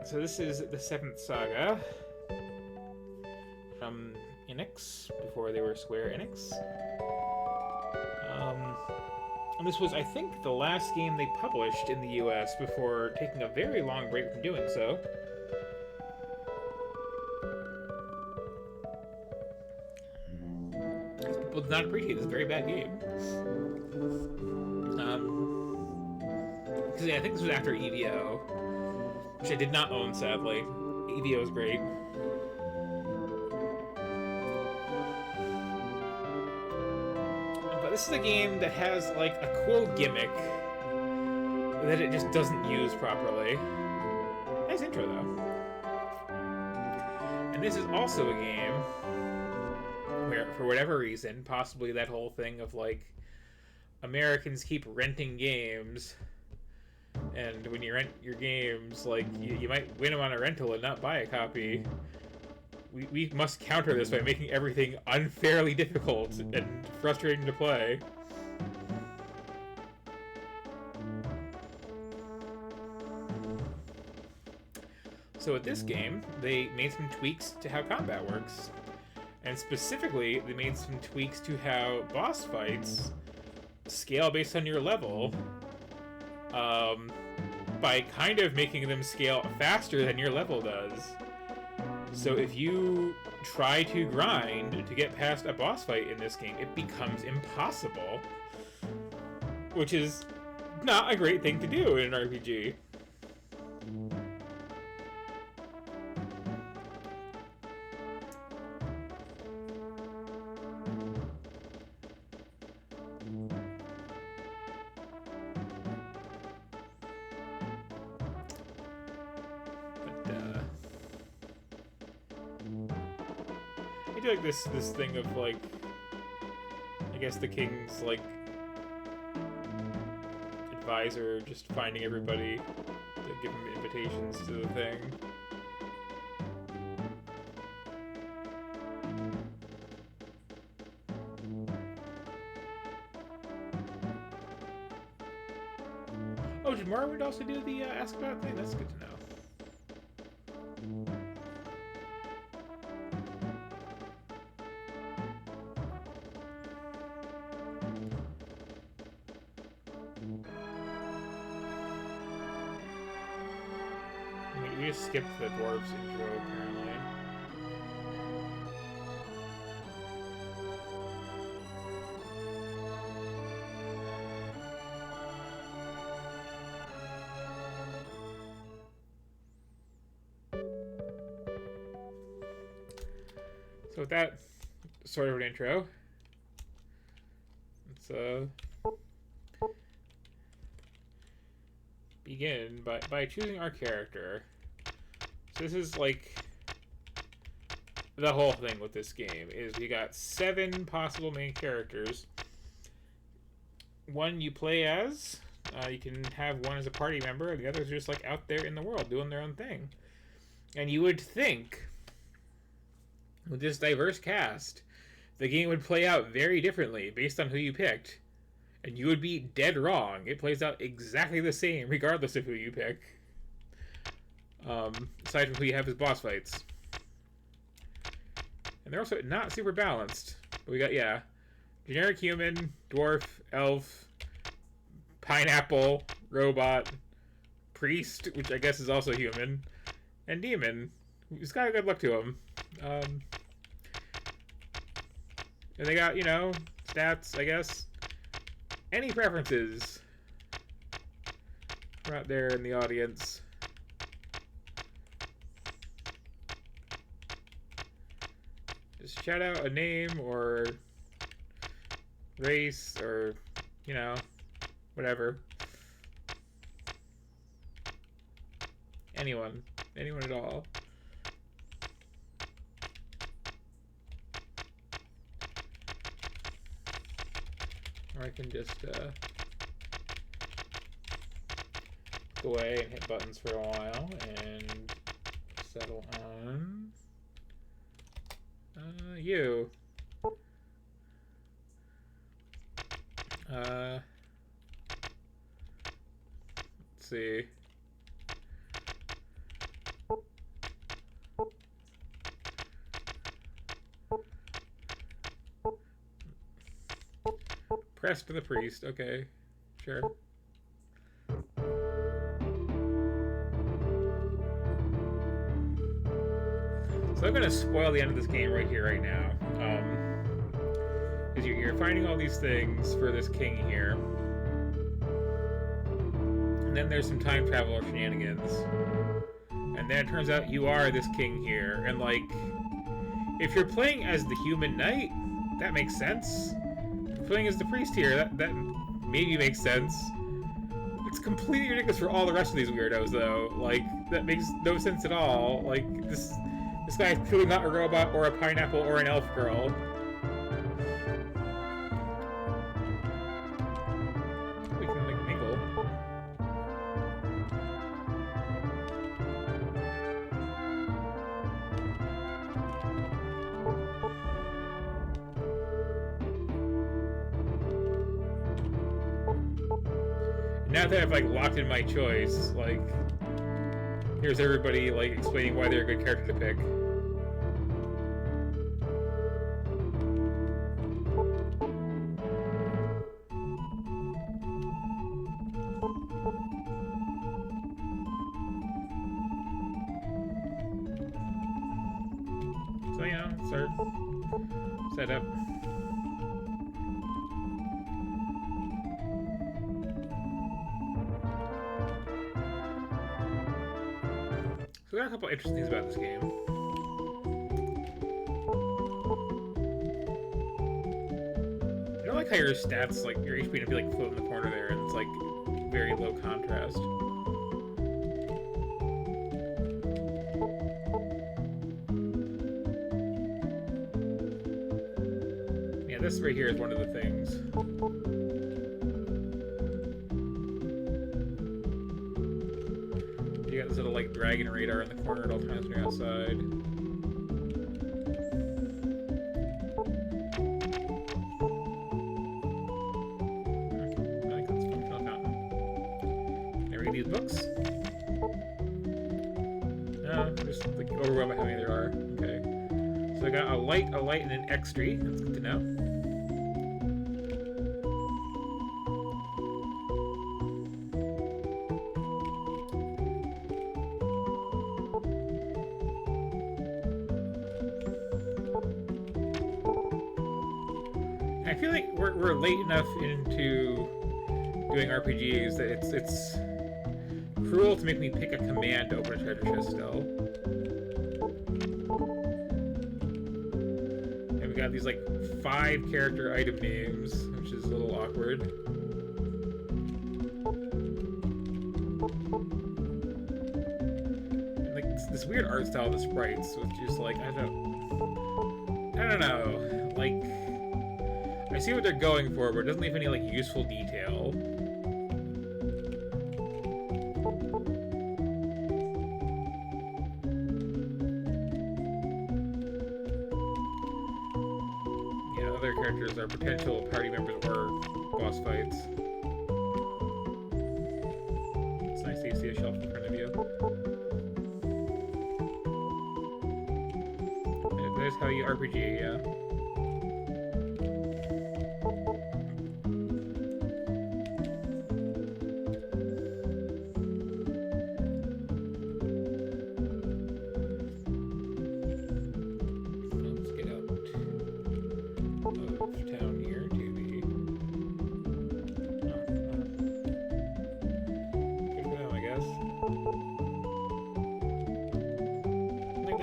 So this is the 7th Saga from Enix, before they were Square Enix. And this was, I think, the last game they published in the US before taking a very long break from doing so. Because people did not appreciate this very bad game. Because yeah, I think this was after EVO, which I did not own, sadly. EVO is great. But this is a game that has, like, a cool gimmick that it just doesn't use properly. Nice intro, though. And this is also a game where, for whatever reason, possibly that whole thing of, like, Americans keep renting games, and when you rent your games, like, you might win them on a rental and not buy a copy. We must counter this by making everything unfairly difficult and frustrating to play. So with this game, they made some tweaks to how combat works. And specifically, they made some tweaks to how boss fights scale based on your level, by kind of making them scale faster than your level does. So if you try to grind to get past a boss fight in this game, it becomes impossible. Which is not a great thing to do in an RPG. I do like this thing of, like, I guess the king's, like, advisor just finding everybody to give him invitations to the thing. Oh, did Morrowind also do the Ask About thing? That's good to know. We just skipped the dwarves intro, apparently. So with that sort of an intro, let's begin by choosing our character. So this is, like, the whole thing with this game is we got 7 possible main characters. One you play as, you can have one as a party member, and the others are just, like, out there in the world doing their own thing. And you would think, with this diverse cast, the game would play out very differently based on who you picked. And you would be dead wrong. It plays out exactly the same regardless of who you pick. Aside from who you have as boss fights. And they're also not super balanced. But we got, yeah, generic human, dwarf, elf, pineapple, robot, priest, which I guess is also human, and demon. He's got a good look to him. And they got, you know, stats, I guess. Any preferences for out there in the audience? Just shout out a name or race or, you know, whatever. Anyone. Anyone at all. Or I can just go away and hit buttons for a while and settle on you. Let's see. Crest for the priest. Okay, sure. So I'm gonna spoil the end of this game right here, right now. Because you're finding all these things for this king here, and then there's some time travel or shenanigans, and then it turns out you are this king here, and like, if you're playing as the human knight, that makes sense. If you're playing as the priest here, that maybe makes sense. It's completely ridiculous for all the rest of these weirdos, though. Like, that makes no sense at all. Like, this guy's clearly not a robot or a pineapple or an elf girl. We can, like, mingle. Now that I've, like, locked in my choice, like, here's everybody, like, explaining why they're a good character to pick. So, you know, start set up. So there are a couple interesting things about this game. I don't like how your stats, like your HP, would be like floating in the corner there, and it's like very low contrast. Yeah, this right here is one of the things. You got this little like dragon radar in the corner at all times when you're outside. I think that's functional fountain. Can I read these books? No, just like overwhelmed by how many there are. Okay. So I got a light, and an extra. That's good to know. I feel like we're late enough into doing RPGs that it's cruel to make me pick a command to open a treasure chest still. And we got these like 5 character item names, which is a little awkward. And like this weird art style of the sprites, which is like I don't know, like. I see what they're going for, but it doesn't leave any, like, useful detail. Yeah, other characters are potential party members or boss fights. It's nice to see a shelf in front of you. There's how you RPG, yeah.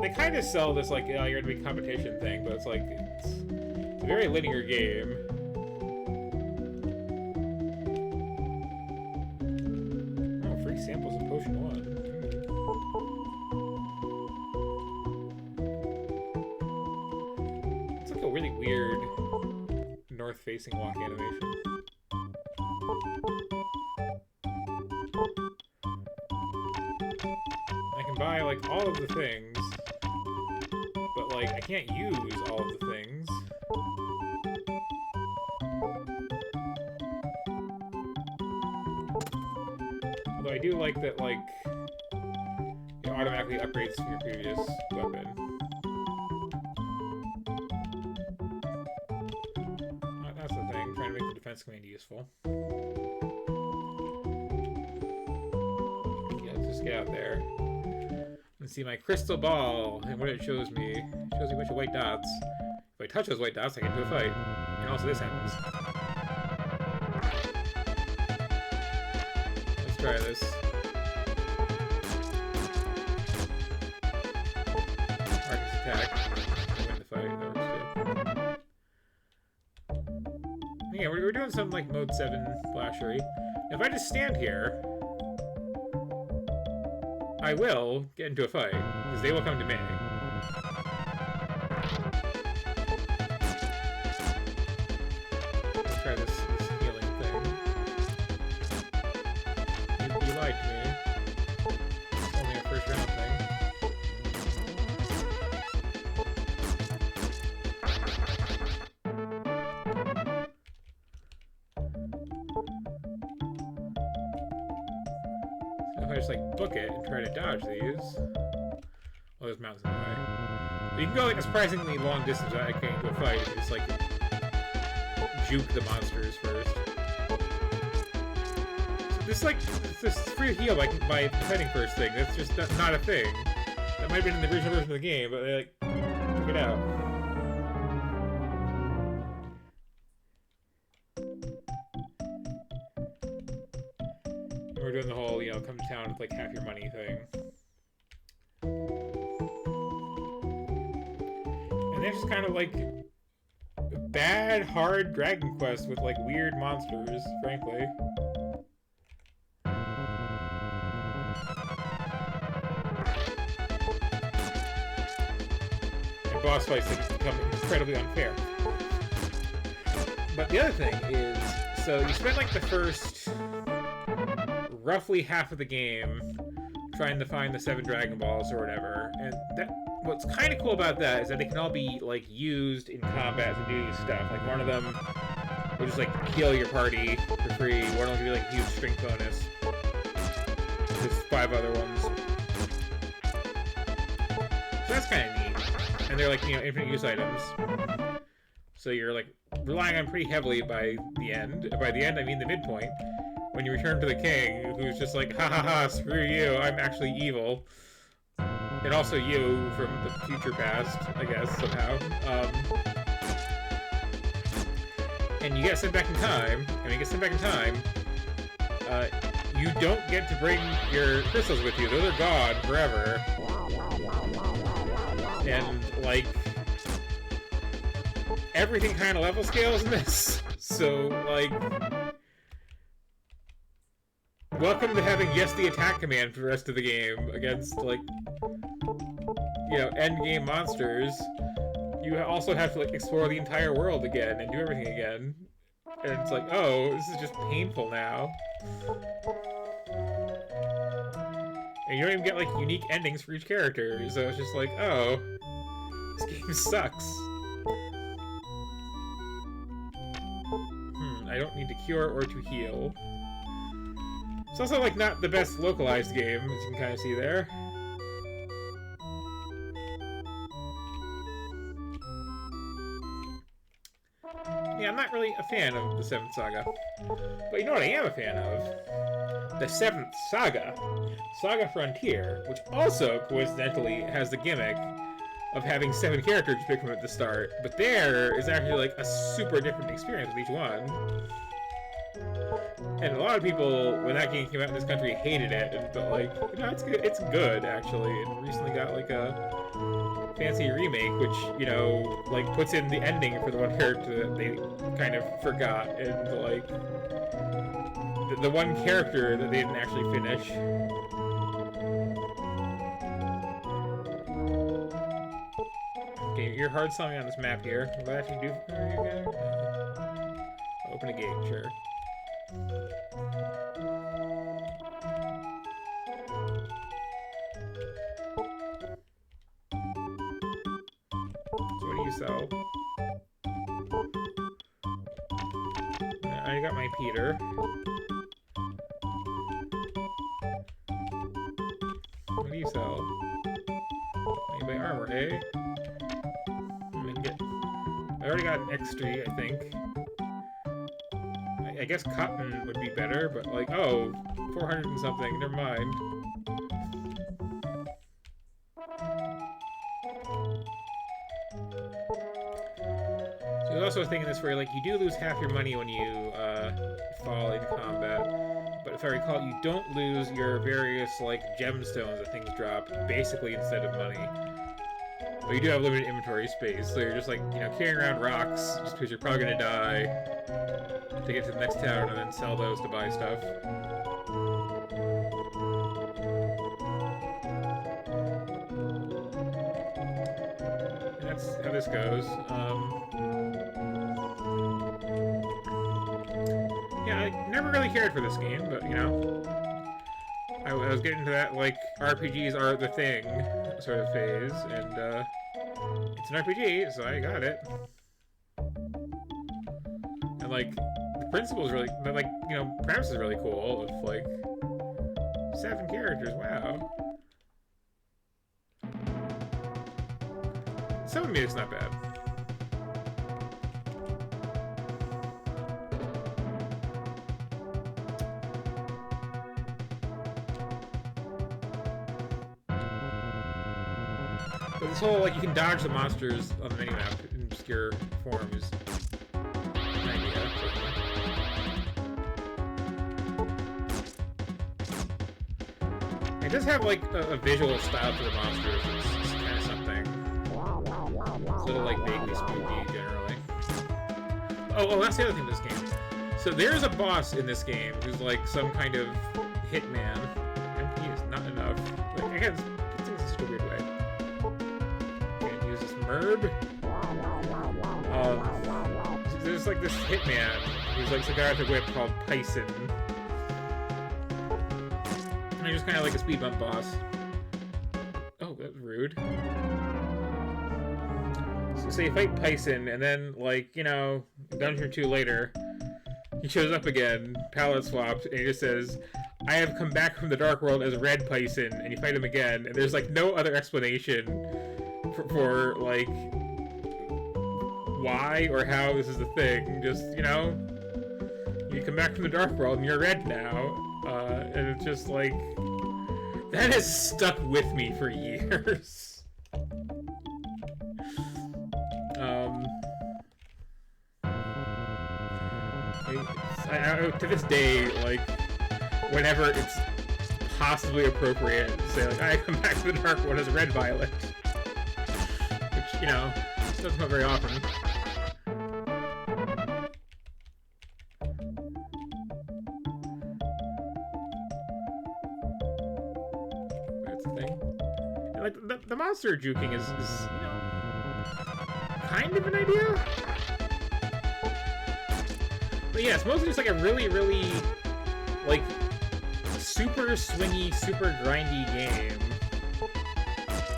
They kind of sell this like, oh, you're gonna be competition thing, but it's like it's a very linear game. Oh, free samples of Potion 1. It's like a really weird north-facing walk animation. I can buy like all of the things. But, like, I can't use all of the things. Although I do like that, like, it automatically upgrades from your previous weapon. That's the thing, trying to make the defense command useful. Yeah, let's just get out there. And see my crystal ball, and what it shows me. It shows me a bunch of white dots. If I touch those white dots, I get into a fight. And also this happens. Let's try this. Marcus attack. Win the fight. That works too. Yeah, we're doing something like mode 7 flashery. If I just stand here, I will get into a fight, because they will come to me. Let's try this healing thing. You lied to me. It's only a first round thing. So if I just like book it and try to dodge these. Oh, there's mountains in the way. But you can go like a surprisingly long distance without getting into a fight if you just like juke the monsters first. So this free heal by fighting first thing. That's just not a thing. That might have been in the original version of the game, but they like took it out. We're doing the whole, you know, come to town with like half your money thing. And there's just kind of like bad, hard Dragon Quest with like weird monsters, frankly. And boss fights have become incredibly unfair. But the other thing is, so you spend like the first roughly half of the game trying to find the 7 Dragon Balls or whatever, and what's kind of cool about that is that they can all be like used in combat to do stuff. Like one of them will just like heal your party for free. One will give you like a huge strength bonus. There's 5 other ones, so that's kind of neat. And they're like, you know, infinite use items. So you're like relying on pretty heavily by the end. By the end, I mean the midpoint. When you return to the king, who's just like, ha ha ha, screw you, I'm actually evil. And also you from the future past, I guess, somehow. And you get sent back in time, and when you get sent back in time, you don't get to bring your crystals with you. Those are gone forever. And, like, everything kind of level scales in this. So, like, welcome to having just the attack command for the rest of the game against, like, you know, endgame monsters. You also have to, like, explore the entire world again and do everything again. And it's like, oh, this is just painful now. And you don't even get, like, unique endings for each character. So it's just like, oh, this game sucks. I don't need to cure or to heal. It's also, like, not the best localized game, as you can kind of see there. Yeah, I'm not really a fan of the 7th Saga. But you know what I am a fan of? The 7th Saga. Saga Frontier, which also, coincidentally, has the gimmick of having 7 characters to pick from at the start. But there is actually, like, a super different experience with each one. And a lot of people, when that game came out in this country, hated it. But, like, you know, it's good. It's good, actually. It recently got, like, a fancy remake, which, you know, like, puts in the ending for the one character that they kind of forgot. And, like, the one character that they didn't actually finish. Okay, you're hard selling on this map here. What do I actually do for you again? Open a gate, sure. So what do you sell? I got my Peter. What do you sell? I buy armor, eh? I already got an X3, I think. I guess cotton would be better, but like, oh, 400 and something, never mind. So there's also a thing in this where like you do lose half your money when you fall into combat, but if I recall, you don't lose your various like gemstones that things drop, basically instead of money. But you do have limited inventory space, so you're just like, you know, carrying around rocks just because you're probably gonna die to get to the next town and then sell those to buy stuff. And that's how this goes. Yeah, I never really cared for this game, but, you know, I was getting into that, like, RPGs are the thing sort of phase, and, it's an RPG, so I got it. And, like, the principle is really, but, like, you know, premise is really cool, with, like, 7 characters, wow. Some of the music's not bad. But this whole, like, you can dodge the monsters on the minimap in obscure forms. An idea. It does have, like, a visual style to the monsters. It's kind of something. Sort of, like, vaguely spooky, generally. Oh, that's the other thing in this game. So there's a boss in this game who's, like, some kind of hitman. MP is not enough. Like, again, it's in such a weird way. Use this Merb. There's like this hitman who's like the guy with a whip called Pyson. And he's just kind of like a speed bump boss. Oh, that was rude. So you fight Pyson, and then, like, you know, a dungeon or two later, he shows up again, palette swapped, and he just says, I have come back from the Dark World as Red Pyson, and you fight him again, and there's, like, no other explanation for like, why or how this is a thing. Just, you know, you come back from the Dark World and you're red now, and it's just like, that has stuck with me for years. To this day, like, whenever it's possibly appropriate to say, like, I come back from the Dark World as Red Violet. Which, you know, doesn't come very often. That's the thing. And, like, the monster juking is, you know, kind of an idea? But yeah, it's mostly just like a really, really, like, super swingy, super grindy game.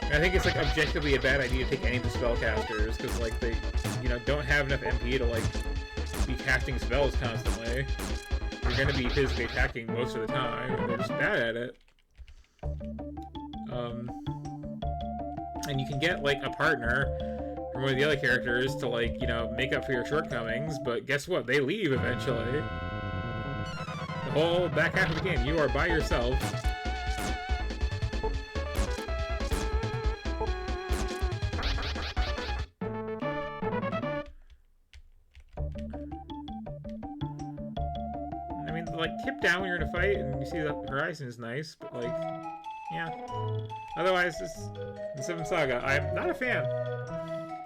And I think it's, like, objectively a bad idea to take any of the spellcasters, because, like, they, you know, don't have enough MP to, like, be casting spells constantly. You're gonna be physically attacking most of the time, and they're just bad at it. And you can get, like, a partner from one of the other characters to, like, you know, make up for your shortcomings, but guess what? They leave eventually. The whole back half of the game, you are by yourself. I mean, like, tip down when you're in a fight and you see the horizon is nice, but, like, yeah. Otherwise, the 7 Saga, I'm not a fan.